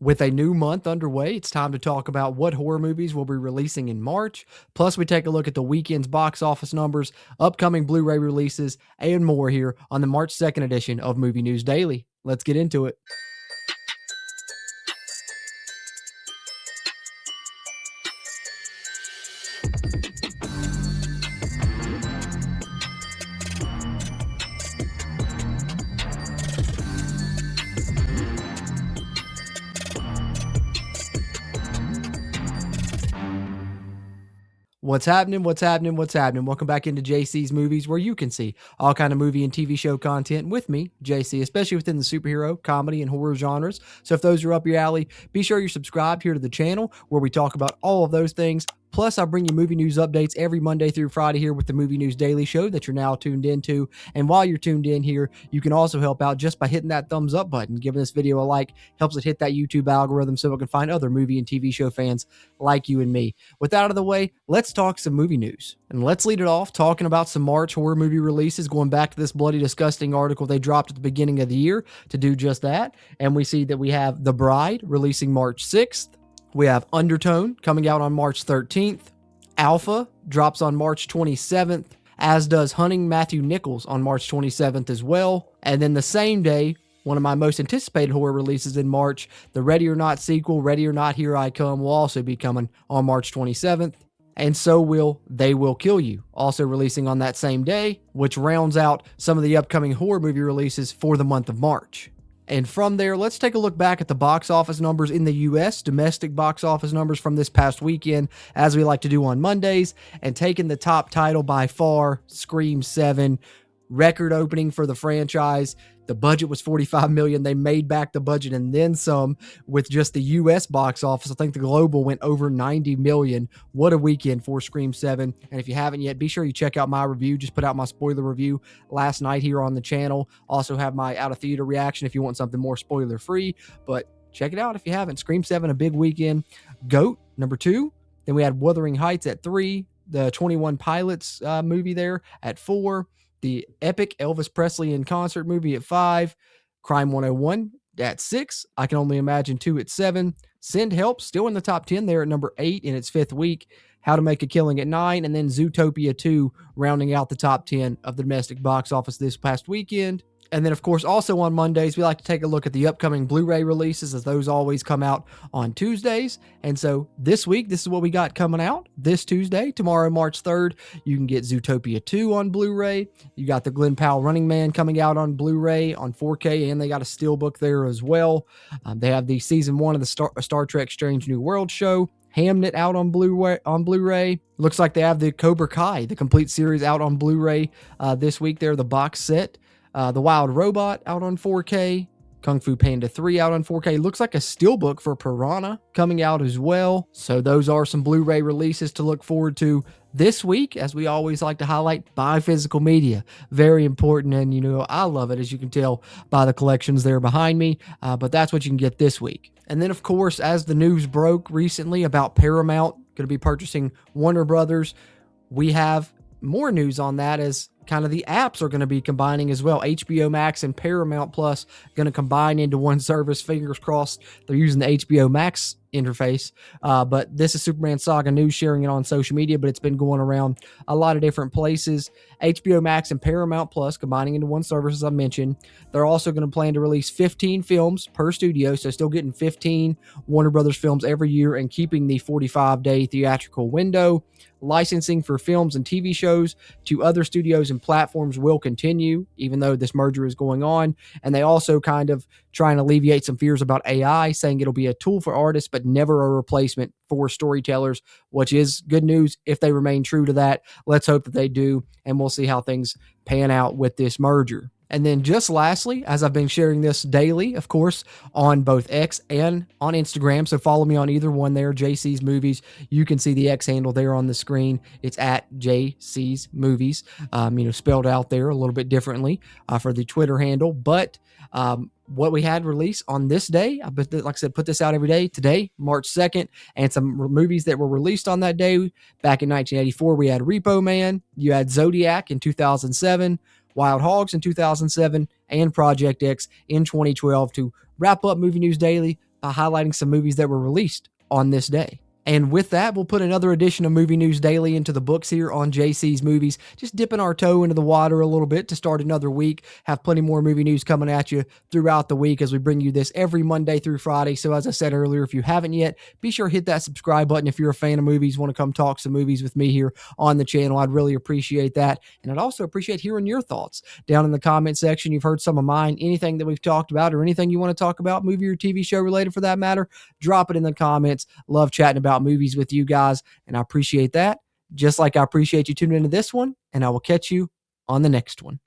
With a new month underway, it's time to talk about what horror movies will be releasing in March. Plus, we take a look at the weekend's box office numbers, upcoming Blu-ray releases, and more here on the March 2nd edition of Movie News Daily. Let's get into it. What's happening? What's happening? What's happening? Welcome back into JC's Movies, where you can see all kind of movie and TV show content with me, JC, especially within the superhero, comedy, and horror genres. So if those are up your alley, be sure you're subscribed here to the channel where we talk about all of those things. Plus, I bring you movie news updates every Monday through Friday here with the Movie News Daily Show that you're now tuned into. And while you're tuned in here, you can also help out just by hitting that thumbs up button. Giving this video a like helps it hit that YouTube algorithm so it can find other movie and TV show fans like you and me. With that out of the way, let's talk some movie news. And let's lead it off talking about some March horror movie releases, going back to this bloody disgusting article they dropped at the beginning of the year to do just that. And we see that we have The Bride releasing March 6th. We have Undertone coming out on March 13th. Alpha drops on March 27th, as does Hunting Matthew Nichols on March 27th as well. And then the same day, one of my most anticipated horror releases in March, the Ready or Not sequel, Ready or Not Here I Come, will also be coming on March 27th. And so will They Will Kill You, also releasing on that same day, which rounds out some of the upcoming horror movie releases for the month of March. And from there, let's take a look back at the box office numbers in the U.S., domestic box office numbers from this past weekend, as we like to do on Mondays, and taking the top title by far, Scream 7, record opening for the franchise. The budget was $45 million. They made back the budget and then some with just the U.S. box office. I think the global went over $90 million. What a weekend for Scream 7. And if you haven't yet, be sure you check out my review. Just put out my spoiler review last night here on the channel. Also have my out of theater reaction if you want something more spoiler free. But check it out if you haven't. Scream 7, a big weekend. GOAT, number 2. Then we had Wuthering Heights at 3. The 21 Pilots movie there at 4. The epic Elvis Presley in concert movie at 5. Crime 101 at 6. I Can Only Imagine 2 at 7. Send Help still in the top 10 there at number 8 in its 5th week. How to Make a Killing at 9. And then Zootopia 2 rounding out the top 10 of the domestic box office this past weekend. And then, of course, also on Mondays, we like to take a look at the upcoming Blu-ray releases, as those always come out on Tuesdays. And so this week, this is what we got coming out this Tuesday. Tomorrow, March 3rd, you can get Zootopia 2 on Blu-ray. You got the Glen Powell Running Man coming out on Blu-ray on 4K, and they got a steelbook there as well. They have the season 1 of the Star Trek Strange New World show. Hamnet out on Blu-ray. Looks like they have the Cobra Kai, the complete series, out on Blu-ray this week there, the box set. The Wild Robot out on 4K. Kung Fu Panda 3 out on 4K. Looks like a steelbook for Piranha coming out as well. So those are some Blu-ray releases to look forward to this week. As we always like to highlight, buy physical media. Very important, and you know, I love it, as you can tell by the collections there behind me. But that's what you can get this week. And then, of course, as the news broke recently about Paramount going to be purchasing Warner Brothers, we have more news on that, as kind of the apps are going to be combining as well. HBO Max and Paramount Plus going to combine into one service. Fingers crossed they're using the HBO Max interface. But this is Superman Saga News sharing it on social media, but it's been going around a lot of different places. HBO Max and Paramount Plus combining into one service, as I mentioned. They're also going to plan to release 15 films per studio, so still getting 15 Warner Brothers films every year and keeping the 45-day theatrical window. Licensing for films and TV shows to other studios and platforms will continue, even though this merger is going on. And they also kind of try and alleviate some fears about AI, saying it'll be a tool for artists, but never a replacement for storytellers, which is good news if they remain true to that. Let's hope that they do, and we'll see how things pan out with this merger. And then just lastly, as I've been sharing this daily, of course, on both X and on Instagram, so follow me on either one there, JC's Movies. You can see the X handle there on the screen. It's at JC's Movies, spelled out there a little bit differently for the Twitter handle. But what we had released on this day, like I said, put this out every day. Today, March 2nd, and some movies that were released on that day. Back in 1984, we had Repo Man. You had Zodiac in 2007. Wild Hogs in 2007, and Project X in 2012 to wrap up Movie News Daily. highlighting some movies that were released on this day. And with that, we'll put another edition of Movie News Daily into the books here on JC's Movies, just dipping our toe into the water a little bit to start another week. Have plenty more movie news coming at you throughout the week as we bring you this every Monday through Friday. So as I said earlier, if you haven't yet, be sure to hit that subscribe button if you're a fan of movies, want to come talk some movies with me here on the channel. I'd really appreciate that. And I'd also appreciate hearing your thoughts down in the comment section. You've heard some of mine, anything that we've talked about or anything you want to talk about, movie or TV show related for that matter, drop it in the comments. Love chatting about movies with you guys, and I appreciate that, just like I appreciate you tuning into this one, and I will catch you on the next one.